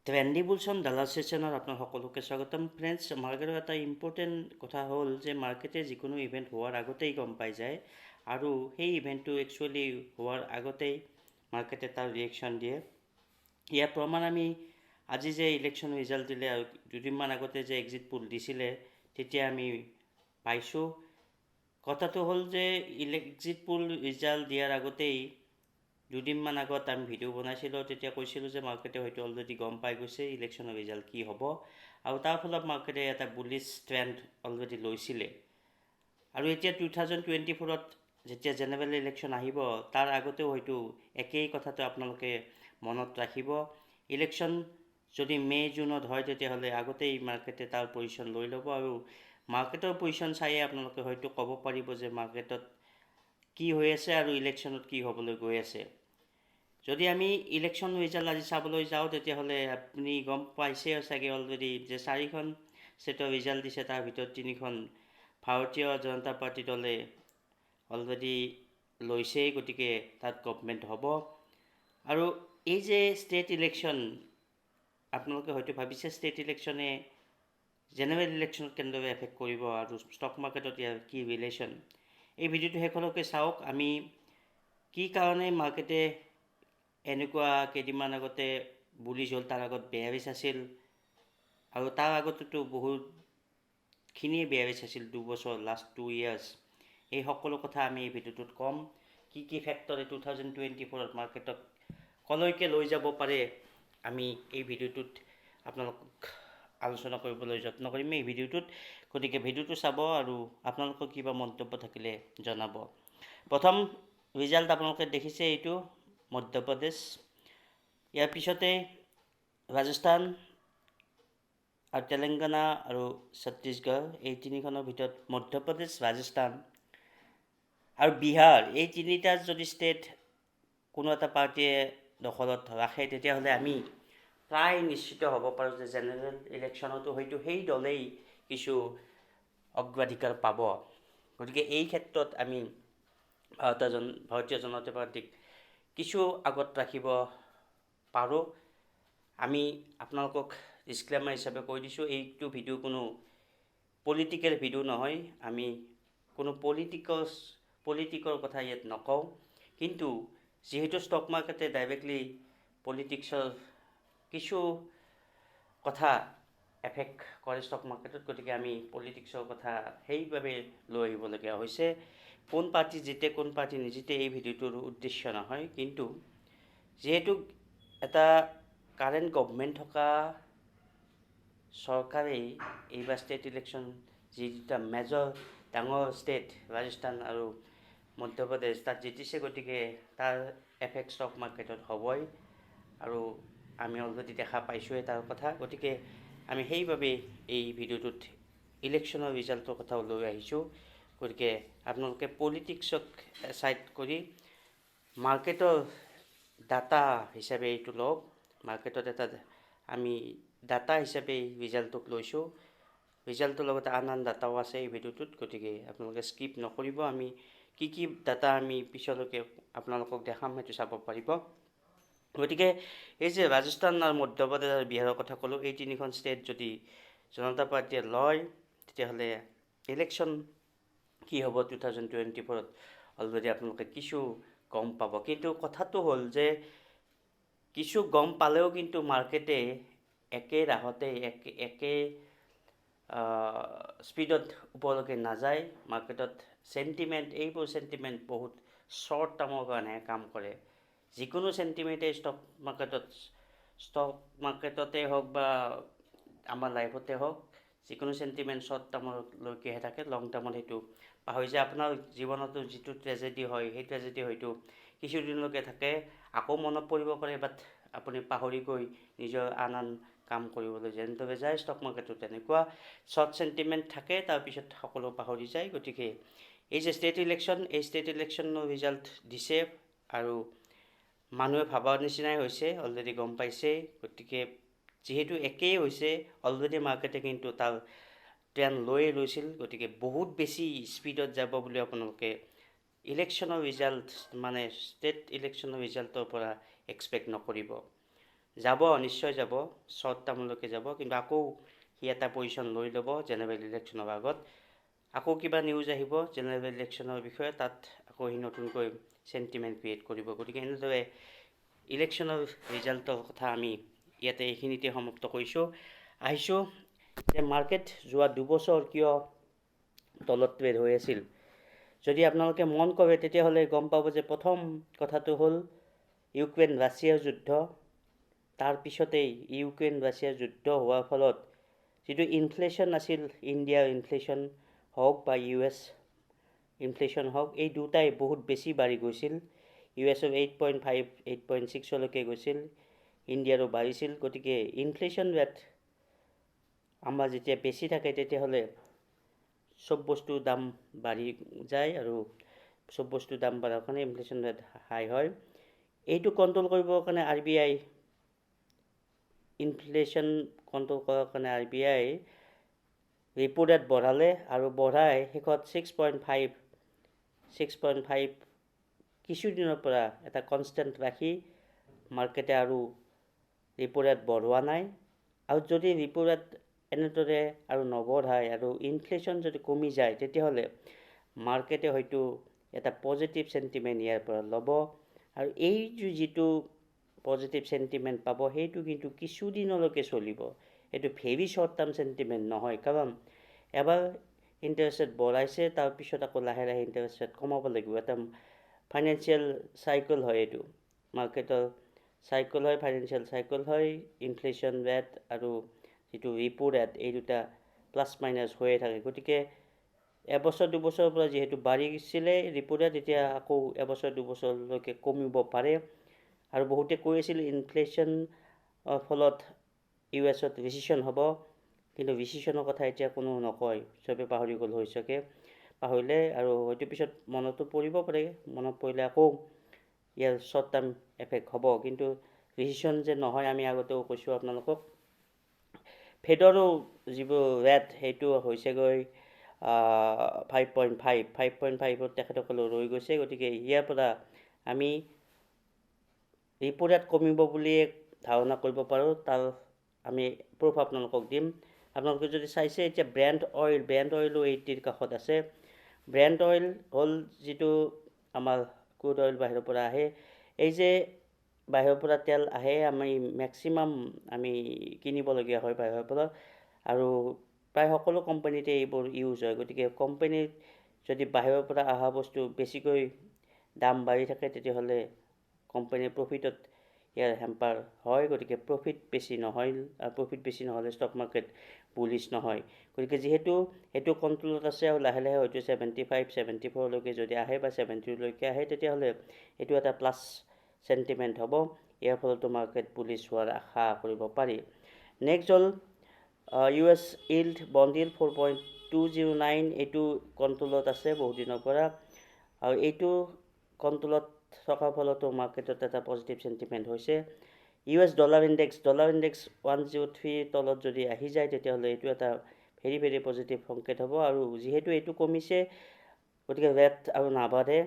Trendy বুলছন ডালাৰ ছেশ্যনত আপোনাক সকলোকে স্বাগতম ফ্ৰেণ্ডছ। মাৰ্কেটৰ এটা ইম্পৰ্টেণ্ট কথা হ'ল যে মাৰ্কেটে যিকোনো ইভেণ্ট হোৱাৰ আগতেই গম পাই যায় আৰু সেই ইভেণ্টটো একচুৱেলি হোৱাৰ আগতেই মাৰ্কেটে তাৰ ৰিয়েকশ্যন দিয়ে। ইয়াৰ প্ৰমাণ আমি আজি যে ইলেকশ্যন ৰিজাল্ট দিলে আৰু দুদিনমান আগতে যে এক্সিট পোল দিছিলে তেতিয়া আমি পাইছোঁ। কথাটো হ'ল যে এক্সিট পোল ৰিজাল্ট দিয়াৰ আগতেই দুদিনমান আগত আমি ভিডিঅ' বনাইছিলোঁ, তেতিয়া কৈছিলোঁ যে মাৰ্কেটে হয়তো অলৰেডি গম পাই গৈছে ইলেকশ্যনৰ ৰিজাল্ট কি হ'ব আৰু তাৰ ফলত মাৰ্কেটে এটা বুলিছ ট্ৰেণ্ড অলৰেডি লৈছিলে। আৰু এতিয়া 2024ত যেতিয়া জেনেৰেল ইলেকশ্যন আহিব তাৰ আগতেও হয়তো একেই কথাটো আপোনালোকে মনত ৰাখিব। ইলেকশ্যন যদি মে' জুনত হয় তেতিয়াহ'লে আগতেই মাৰ্কেটে তাৰ পজিশ্যন লৈ ল'ব আৰু মাৰ্কেটৰ পজিশ্যন চায়ে আপোনালোকে হয়তো ক'ব পাৰিব যে মাৰ্কেটত কি হৈ আছে আৰু ইলেকশ্যনত কি হ'বলৈ গৈ আছে। যদি আমি ইলেকশ্যন ৰিজাল্ট আজি চাবলৈ যাওঁ তেতিয়াহ'লে আপুনি গম পাইছে চাগে অলৰেডি যে 4খন ষ্টেটৰ ৰিজাল্ট দিছে, তাৰ ভিতৰত 3খন ভাৰতীয় জনতা পাৰ্টি দলে অলৰেডি লৈছেই, গতিকে তাত গভমেণ্ট হ'ব। আৰু এই যে ষ্টেট ইলেকশ্যন, আপোনালোকে হয়তো ভাবিছে ষ্টেট ইলেকশ্যনে জেনেৰেল ইলেকশ্যনত কেনেদৰে এফেক্ট কৰিব আৰু ষ্টক মাৰ্কেটত ইয়াৰ কি ৰিলেশ্যন। এই ভিডিঅ'টো শেষলৈকে চাওক। আমি কি কাৰণে মাৰ্কেটে এনেকুৱা কেইদিনমান আগতে বুলিছ হ'ল, তাৰ আগত বেয়াৰিছ আছিল আৰু তাৰ আগতেতো বহুতখিনিয়ে বেয়াৰিছ আছিল 2 বছৰ, লাষ্ট 2 years। এই সকলো কথা আমি এই ভিডিঅ'টোত ক'ম। কি ফেক্টৰে 2024ত মাৰ্কেটক কলৈকে লৈ যাব পাৰে আমি এই ভিডিঅ'টোত আপোনালোকক আলোচনা কৰিবলৈ যত্ন কৰিম এই ভিডিঅ'টোত। গতিকে ভিডিঅ'টো চাব আৰু আপোনালোকৰ কিবা মন্তব্য থাকিলে জনাব। প্ৰথম ৰিজাল্ট আপোনালোকে দেখিছে, এইটো মধ্য প্ৰদেশ। ইয়াৰ পিছতে ৰাজস্থান আৰু তেলেংগানা আৰু ছত্তীশগড়, এই 3খনৰ ভিতৰত মধ্য প্ৰদেশ, ৰাজস্থান আৰু বিহাৰ, এই 3টা যদি ষ্টেট কোনো এটা পাৰ্টীয়ে দখলত ৰাখে তেতিয়াহ'লে আমি প্ৰায় নিশ্চিত হ'ব পাৰোঁ যে জেনেৰেল ইলেকশ্যনতো হয়তো সেই দলেই কিছু অগ্ৰাধিকাৰ পাব। গতিকে এই ক্ষেত্ৰত আমি ভাৰতীয় জনতা পাৰ্টীক কিছু আগত ৰাখিব পাৰোঁ। আমি আপোনালোকক ডিছক্লেমাৰ হিচাপে কৈ দিছোঁ, এইটো ভিডিঅ' কোনো পলিটিকেল ভিডিঅ' নহয়। আমি কোনো পলিটিকৰ কথা ইয়াত নকওঁ, কিন্তু যিহেতু ষ্টক মাৰ্কেটে ডাইৰেক্টলি পলিটিক্সৰ কিছু কথা এফেক্ট কৰে ষ্টক মাৰ্কেটত, গতিকে আমি পলিটিক্সৰ কথা সেইবাবে লৈ আহিবলগীয়া হৈছে। কোন পাৰ্টি জিতে কোন পাৰ্টি নিজিতে এই ভিডিঅ'টোৰ উদ্দেশ্য নহয়, কিন্তু যিহেতু এটা কাৰেণ্ট গভমেণ্ট থকা চৰকাৰেই এইবাৰ ষ্টেট ইলেকশ্যন যি দুটা মেজৰ ডাঙৰ ষ্টেট ৰাজস্থান আৰু মধ্য প্ৰদেশ তাত জিতিছে, গতিকে তাৰ এফেক্ট ষ্টক মাৰ্কেটত হ'বই আৰু আমি অলৰেডি দেখা পাইছোঁৱেই তাৰ কথা। গতিকে আমি সেইবাবেই এই ভিডিঅ'টোত ইলেকশ্যনৰ ৰিজাল্টৰ কথাও লৈ আহিছোঁ। গতিকে আপোনালোকে পলিটিক্সক ছাইড কৰি মাৰ্কেটৰ ডাটা হিচাপে এইটো লওক। মাৰ্কেটত এটা আমি ডাটা হিচাপে ৰিজাল্টটোক লৈছোঁ, ৰিজাল্টৰ লগতে আন ডাটাও আছে এই ভিডিঅ'টোত, গতিকে আপোনালোকে স্কিপ নকৰিব। আমি কি ডাটা আমি পিছলৈকে আপোনালোকক দেখাম সেইটো চাব পাৰিব। গতিকে এই যে ৰাজস্থান আৰু মধ্য প্ৰদেশ আৰু বিহাৰৰ কথা ক'লোঁ, এই 3খন ষ্টেট যদি জনতা পাৰ্টীয়ে লয় তেতিয়াহ'লে ইলেকশ্যন কি হ'ব 2024ত অলৰেডি আপোনালোকে কিছু গম পাব। কিন্তু কথাটো হ'ল যে কিছু গম পালেও কিন্তু মাৰ্কেটে একে ৰাহতে একে স্পীডত ওপৰলৈকে নাযায়। মাৰ্কেটত এইবোৰ চেণ্টিমেণ্ট বহুত শ্বৰ্ট টাৰ্মৰ কাৰণে কাম কৰে। যিকোনো চেণ্টিমেণ্টেই ষ্টক মাৰ্কেটতে হওক বা আমাৰ লাইফতে হওক, যিকোনো চেণ্টিমেণ্ট শ্বৰ্ট টাৰ্মলৈকেহে থাকে, লং টাৰ্মত সেইটো পাহৰি যায়। আপোনাৰ জীৱনতো যিটো ট্ৰেজেডি হয় সেই ট্ৰেজেডি হয়তো কিছুদিনলৈকে থাকে, আকৌ মনত পৰিব পাৰে, বাট আপুনি পাহৰি গৈ নিজৰ আন কাম কৰিবলৈ যেনেদৰে যায়, ষ্টক মাৰ্কেটত তেনেকুৱা শ্বৰ্ট চেণ্টিমেণ্ট থাকে, তাৰপিছত সকলো পাহৰি যায়। গতিকে এই যে ষ্টেট ইলেকশ্যন, এই ষ্টেট ইলেকশ্যনৰ ৰিজাল্ট দিছে আৰু মানুহে ভবাৰ নিচিনাই হৈছে, অলৰেডি গম পাইছে। গতিকে যিহেতু একেই হৈছে, অলৰেডি মাৰ্কেটে কিন্তু তাৰ ট্ৰেণ্ড লৈছিল, গতিকে বহুত বেছি স্পীডত যাব বুলি আপোনালোকে ইলেকশ্যনৰ ৰিজাল্ট ষ্টেট ইলেকশ্যনৰ ৰিজাল্টৰ পৰা এক্সপেক্ট নকৰিব। যাব, নিশ্চয় যাব, শ্বৰ্ট টাৰ্মলৈকে যাব, কিন্তু আকৌ সি এটা পজিশ্যন লৈ ল'ব জেনেৰেল ইলেকশ্যনৰ আগত। আকৌ কিবা নিউজ আহিব জেনেৰেল ইলেকশ্যনৰ বিষয়ে, তাত আকৌ সি নতুনকৈ চেণ্টিমেণ্ট ক্ৰিয়েট কৰিব। গতিকে এনেদৰে ইলেকশ্যনৰ ৰিজাল্টৰ কথা আমি ইয়াতে এইখিনিতে সমাপ্ত কৰিছোঁ। আহিছোঁ যে মাৰ্কেট যোৱা 2 বছৰ কিয় তলত ট্ৰেড হৈ আছিল। যদি আপোনালোকে মন কৰে তেতিয়াহ'লে গম পাব যে প্ৰথম কথাটো হ'ল ইউক্ৰেইন ৰাছিয়াৰ যুদ্ধ। তাৰপিছতেই ইউক্ৰেইন ৰাছিয়াৰ যুদ্ধ হোৱাৰ ফলত যিটো ইনফ্লেশ্যন আছিল, ইণ্ডিয়াৰ ইনফ্লেশ্যন হওক বা US ইনফ্লেশ্যন হওক, এই দুটাই বহুত বেছি বাঢ়ি গৈছিল। US-ৰ 8.5 8.6লৈকে গৈছিল, ইণ্ডিয়াৰো বাঢ়িছিল। গতিকে ইনফ্লেশ্যন ৰেট আমাৰ যেতিয়া বেছি থাকে তেতিয়াহ'লে চব বস্তুৰ দাম বাঢ়ি যায়, আৰু চব বস্তুৰ দাম বাঢ়াৰ কাৰণে ইনফ্লেশ্যন ৰেট হাই হয়। এইটো কণ্ট্ৰল কৰিবৰ কাৰণে RBI, ইনফ্লেশ্যন কণ্ট্ৰল কৰাৰ কাৰণে RBI ৰেপো ৰেট বঢ়ালে, আৰু বঢ়াই শেষত 6.5 কিছুদিনৰ পৰা এটা কনষ্টেণ্ট ৰাখি মাৰ্কেটে আৰু ৰেপো ৰেট বঢ়োৱা নাই। আৰু যদি ৰেপো ৰেট এনেদৰে আৰু নবঢ়ায় আৰু ইনফ্লেশ্যন যদি কমি যায় তেতিয়াহ'লে মাৰ্কেটে হয়তো এটা পজিটিভ চেণ্টিমেণ্ট ইয়াৰ পৰা ল'ব, আৰু এই যিটো পজিটিভ চেণ্টিমেণ্ট পাব সেইটো কিন্তু কিছুদিনলৈকে চলিব। এইটো ভেৰি শ্বৰ্ট টাৰ্ম চেণ্টিমেণ্ট নহয়, কাৰণ এবাৰ ইণ্টাৰেষ্ট ৰেট বঢ়াইছে, তাৰপিছত আকৌ লাহে লাহে ইণ্টাৰেষ্ট ৰেট কমাব লাগিব। এটা ফাইনেন্সিয়েল চাইকেল হয়, এইটো মাৰ্কেটৰ চাইকেল হয়, ফাইনেন্সিয়েল চাইকেল হয়। ইনফ্লেশ্যন ৰেট আৰু যিটো ৰেপো ৰেট এই দুটা প্লাছ মাইনাছ হৈয়ে থাকে। গতিকে এবছৰ 2 বছৰৰ পৰা যিহেতু বাঢ়িছিলে ৰেপো ৰেট, এতিয়া আকৌ এবছৰ 2 বছৰলৈকে কমিব পাৰে। আৰু বহুতে কৈ আছিল ইনফ্লেশ্যনৰ ফলত US-ত ৰিচিশ্যন হ'ব, কিন্তু ৰিচিশ্যনৰ কথা এতিয়া কোনো নকয়, চবে পাহৰি গ'ল হৈছেকে, পাহৰিলে। আৰু হয়তো পিছত মনতো পৰিব পাৰে, মনত পৰিলে আকৌ ইয়াৰ শ্বৰ্ট টাৰ্ম এফেক্ট হ'ব, কিন্তু ৰিচিশ্যন যে নহয় আমি আগতেও কৈছোঁ আপোনালোকক। ফেডৰো যিবোৰ ৰেট সেইটো হৈছেগৈ 5.5 তেখেতসকলে ৰৈ গৈছে। গতিকে ইয়াৰ পৰা আমি ৰেপো ৰেট কমিব বুলিয়ে ধাৰণা কৰিব পাৰোঁ। তাৰ আমি প্ৰুফ আপোনালোকক দিম। আপোনালোকে যদি চাইছে এতিয়া ব্ৰেণ্ট অইলো 80ৰ কাষত আছে। ব্ৰেণ্ট অইল হ'ল যিটো আমাৰ ক্ৰুড অইল বাহিৰৰ পৰা আহে। এই যে বাহিৰৰ পৰা তেল আহে, আমি মেক্সিমাম আমি কিনিবলগীয়া হয় বাহিৰৰ পৰা, আৰু প্ৰায় সকলো কোম্পানীতে এইবোৰ ইউজ হয়। গতিকে কোম্পানীৰ যদি বাহিৰৰ পৰা অহা বস্তু বেছিকৈ দাম বাঢ়ি থাকে তেতিয়াহ'লে কোম্পানীৰ প্ৰফিটত ইয়াৰ হেম্পাৰ হয়। গতিকে প্ৰফিট বেছি নহ'লে ষ্টক মাৰ্কেট বুলিছ নহয়। গতিকে যিহেতু সেইটো কণ্ট্ৰলত আছে আৰু লাহে লাহে হয়তো 75 74লৈকে যদি আহে বা 70লৈকে আহে তেতিয়াহ'লে এইটো এটা প্লাছ চেণ্টিমেণ্ট হ'ব। ইয়াৰ ফলতো মাৰ্কেট বুলিছ হোৱাৰ আশা কৰিব পাৰি। নেক্সট হ'ল US ইল্ড, বণ্ড ইল্ড 4.209, এইটো কণ্ট্ৰলত আছে বহুদিনৰ পৰা, আৰু এইটো কণ্ট্ৰলত থকাৰ ফলতো মাৰ্কেটত এটা পজিটিভ চেণ্টিমেণ্ট হৈছে। US ডলাৰ ইণ্ডেক্স 103 তলত যদি আহি যায় তেতিয়াহ'লে এইটো এটা ভেৰি ভেৰি পজিটিভ সংকেত হ'ব। আৰু যিহেতু এইটো কমিছে গতিকে ৰেট আৰু নাবাঢ়ে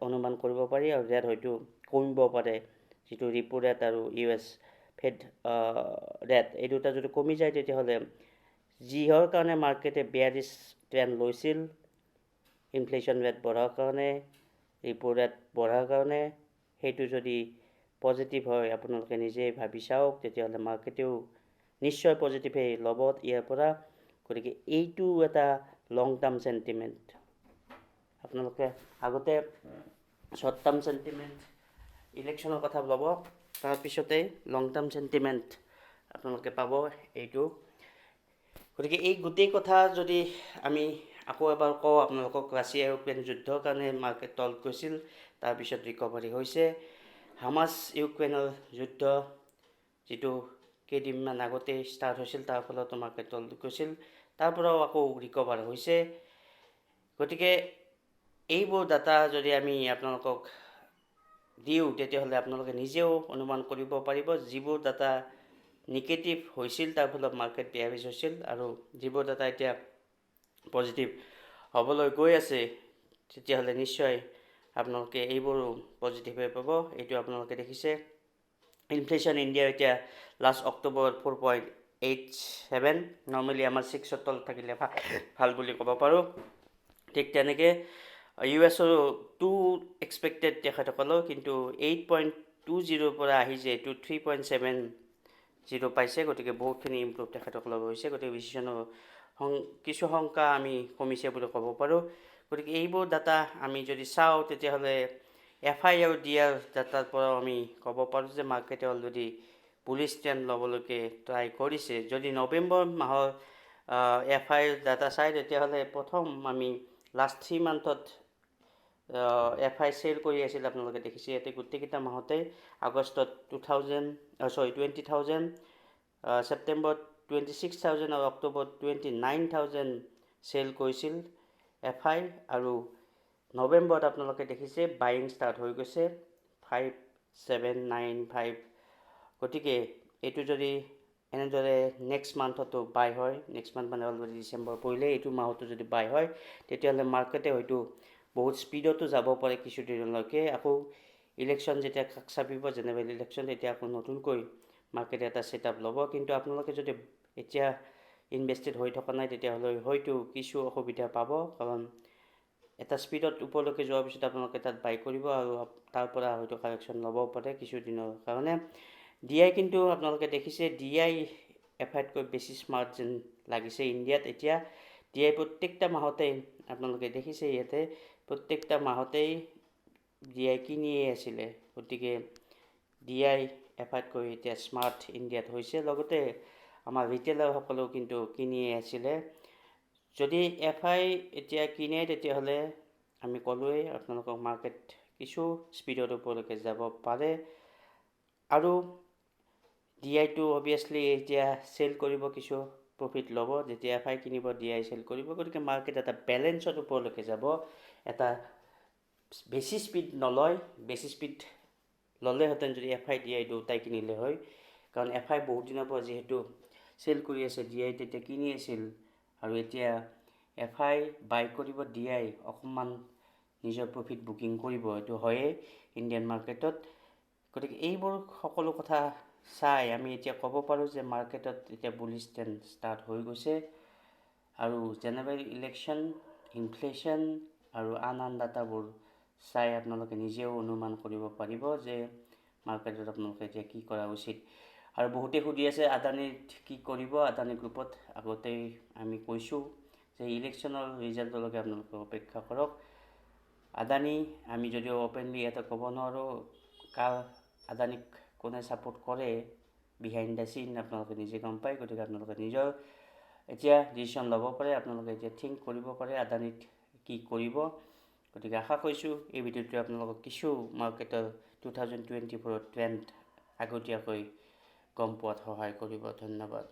অনুমান কৰিব পাৰি, আৰু ৰেট হয়তো কমিব পাৰে। যিটো ৰেপো ৰেট আৰু US ফেড ৰেট এই দুটা যদি কমি যায় তেতিয়াহ'লে যিহৰ কাৰণে মাৰ্কেটে বেয়াৰিছ ট্ৰেণ্ড লৈছিল, ইনফ্লেশ্যন ৰেট বঢ়াৰ কাৰণে, ৰেপো ৰেট বঢ়াৰ কাৰণে, সেইটো যদি পজিটিভ হয় আপোনালোকে নিজেই ভাবি চাওক, তেতিয়াহ'লে মাৰ্কেটেও নিশ্চয় পজিটিভেই ল'ব ইয়াৰ পৰা। গতিকে এইটো এটা লং টাৰ্ম চেণ্টিমেণ্ট। আপোনালোকে আগতে শ্বৰ্ট টাৰ্ম চেণ্টিমেণ্ট ইলেকশ্যনৰ কথা ল'ব, তাৰপিছতেই লং টাৰ্ম চেণ্টিমেণ্ট আপোনালোকে পাব এইটো। গতিকে এই গোটেই কথা যদি আমি আকৌ এবাৰ কওঁ আপোনালোকক, ৰাছিয়া ইউক্ৰেইন যুদ্ধৰ কাৰণে মাৰ্কেট তলত গৈছিল, তাৰপিছত ৰিকভাৰী হৈছে। হামাছ ইউক্ৰেইনৰ যুদ্ধ যিটো কেইদিনমান আগতেই ষ্টাৰ্ট হৈছিল, তাৰ ফলতো মাৰ্কেট তলত গৈছিল, তাৰ পৰাও আকৌ ৰিকভাৰ হৈছে। গতিকে এইবোৰ ডাটা যদি আমি আপোনালোকক দিওঁ তেতিয়াহ'লে আপোনালোকে নিজেও অনুমান কৰিব পাৰিব, যিবোৰ ডাটা নিগেটিভ হৈছিল তাৰ ফলত মাৰ্কেট বেয়াৰিছ হৈছিল, আৰু যিবোৰ ডাটা এতিয়া পজিটিভ হ'বলৈ গৈ আছে তেতিয়াহ'লে নিশ্চয় আপোনালোকে এইবোৰো পজিটিভে পাব। এইটো আপোনালোকে দেখিছে ইনফ্লেশ্যন ইণ্ডিয়া এতিয়া লাষ্ট অক্টোবৰত 4.87, নৰ্মেলি আমাৰ 6ৰ তলত থাকিলে ভাল বুলি ক'ব পাৰোঁ। ঠিক তেনেকৈ ইউ এছৰো 2 এক্সপেক্টেড তেখেতসকলেও, কিন্তু 8.20 পৰা আহিছে এইটো 3.70 পাইছে। গতিকে বহুতখিনি ইম্প্ৰুভ তেখেতসকলৰ হৈছে। গতিকে ৰিচিশ্যনৰ কিছু শংকা আমি কমিছে বুলি ক'ব পাৰোঁ। গতিকে এইবোৰ ডাটা আমি যদি চাওঁ তেতিয়াহ'লে FI আৰু DR ডাটাৰ পৰাও আমি ক'ব পাৰোঁ যে মাৰ্কেটে অলৰেডি বুলিছ ট্ৰেণ্ড ল'বলৈকে ট্ৰাই কৰিছে। যদি নৱেম্বৰ মাহৰ FI ডাটা চাই তেতিয়াহ'লে প্ৰথম আমি লাষ্ট 3 মান্থত FI চেল কৰি আছিল। আপোনালোকে দেখিছে ইয়াতে গোটেইকেইটা মাহতে আগষ্টত 20,000, ছেপ্টেম্বৰত 26,000 আৰু অক্টোবৰত 29,000 চেল কৰিছিল FI, আৰু নৱেম্বৰত আপোনালোকে দেখিছে বাইং ষ্টাৰ্ট হৈ গৈছে 5,795। গতিকে এইটো যদি এনেদৰে নেক্সট মান্থতো বাই হয়, নেক্সট মান্থ মানে অলৰেডি ডিচেম্বৰ পৰিলে, এইটো মাহতো যদি বাই হয় তেতিয়াহ'লে মাৰ্কেটে হয়তো বহুত স্পীডতো যাব পাৰে কিছুদিনলৈকে। আকৌ ইলেকশ্যন যেতিয়া কাষ চাপিব, জেনেৰেল ইলেকশ্যন, তেতিয়া আকৌ নতুনকৈ মাৰ্কেটে এটা ছেটআপ ল'ব। কিন্তু আপোনালোকে যদি এতিয়া ইনভেষ্টেড হৈ থকা নাই তেতিয়াহ'লে হয়তো কিছু অসুবিধা পাব, কাৰণ এটা স্পীডত ওপৰলৈকে যোৱাৰ পিছত আপোনালোকে তাত বাই কৰিব আৰু তাৰ পৰা হয়তো কাৰেকশ্যন ল'ব পাৰে কিছুদিনৰ কাৰণে। DI কিন্তু আপোনালোকে দেখিছে DI FIতকৈ বেছি স্মাৰ্ট যেন লাগিছে ইণ্ডিয়াত এতিয়া। DI প্ৰত্যেকটা মাহতেই আপোনালোকে দেখিছে ইয়াতে প্ৰত্যেকটা মাহতেই DI কিনিয়ে আছিলে। গতিকে DI FIতকৈ এতিয়া স্মাৰ্ট ইণ্ডিয়াত হৈছে। লগতে আমাৰ ৰিটেইলাৰসকলেও কিন্তু কিনিয়ে আছিলে। যদি FI এতিয়া কিনে তেতিয়াহ'লে আমি ক'লোৱেই আপোনালোকক মাৰ্কেট কিছু স্পীডৰ ওপৰলৈকে যাব পাৰে। আৰু DIটো অভিয়াছলি এতিয়া চেল কৰিব, কিছু প্ৰফিট ল'ব। যেতিয়া FI কিনিব DI চেল কৰিব। গতিকে মাৰ্কেট এটা বেলেঞ্চৰ ওপৰলৈকে যাব। এটা বেছি স্পীড নলয়, বেছি স্পীড ল'লেহেঁতেন যদি FI DI দুটাই কিনিলে হয়, কাৰণ FI বহুত দিনৰ পৰা যিহেতু চেল কৰি আছে, DI তেতিয়া কিনি আছিল, আৰু এতিয়া FI বাই কৰিব, DI অকণমান নিজৰ প্ৰফিট বুকিং কৰিব। এইটো হয়েই ইণ্ডিয়ান মাৰ্কেটত। গতিকে এইবোৰ সকলো কথা চাই আমি এতিয়া ক'ব পাৰোঁ যে মাৰ্কেটত এতিয়া বুলিছ ট্ৰেণ্ড ষ্টাৰ্ট হৈ গৈছে। আৰু জেনেৰেল ইলেকশ্যন, ইনফ্লেশ্যন আৰু আন ডাটাবোৰ চাই আপোনালোকে নিজেও অনুমান কৰিব পাৰিব যে মাৰ্কেটত আপোনালোকে এতিয়া কি কৰা উচিত। আৰু বহুতে সুধি আছে আদানীত কি কৰিব। আদানী গ্ৰুপত আগতেই আমি কৈছোঁ যে ইলেকশ্যনৰ ৰিজাল্টলৈকে আপোনালোকে অপেক্ষা কৰক। আদানী আমি যদিও অপেনলি এটা ক'ব নোৱাৰোঁ, আদানীক কোনে ছাপোৰ্ট কৰে বিহাইণ্ড দ্য চিন আপোনালোকে নিজে গম পায়। গতিকে আপোনালোকে নিজৰ এতিয়া ডিচিশ্যন ল'ব পাৰে, আপোনালোকে এতিয়া থিংক কৰিব পাৰে আদানীত কি কৰিব। গতিকে আশা কৰিছোঁ এই ভিডিঅ'টোৱে আপোনালোকক কিছু মাৰ্কেটৰ 2024 ট্ৰেণ্ড আগতীয়াকৈ গম পোৱাত সহায় কৰিব। ধন্যবাদ।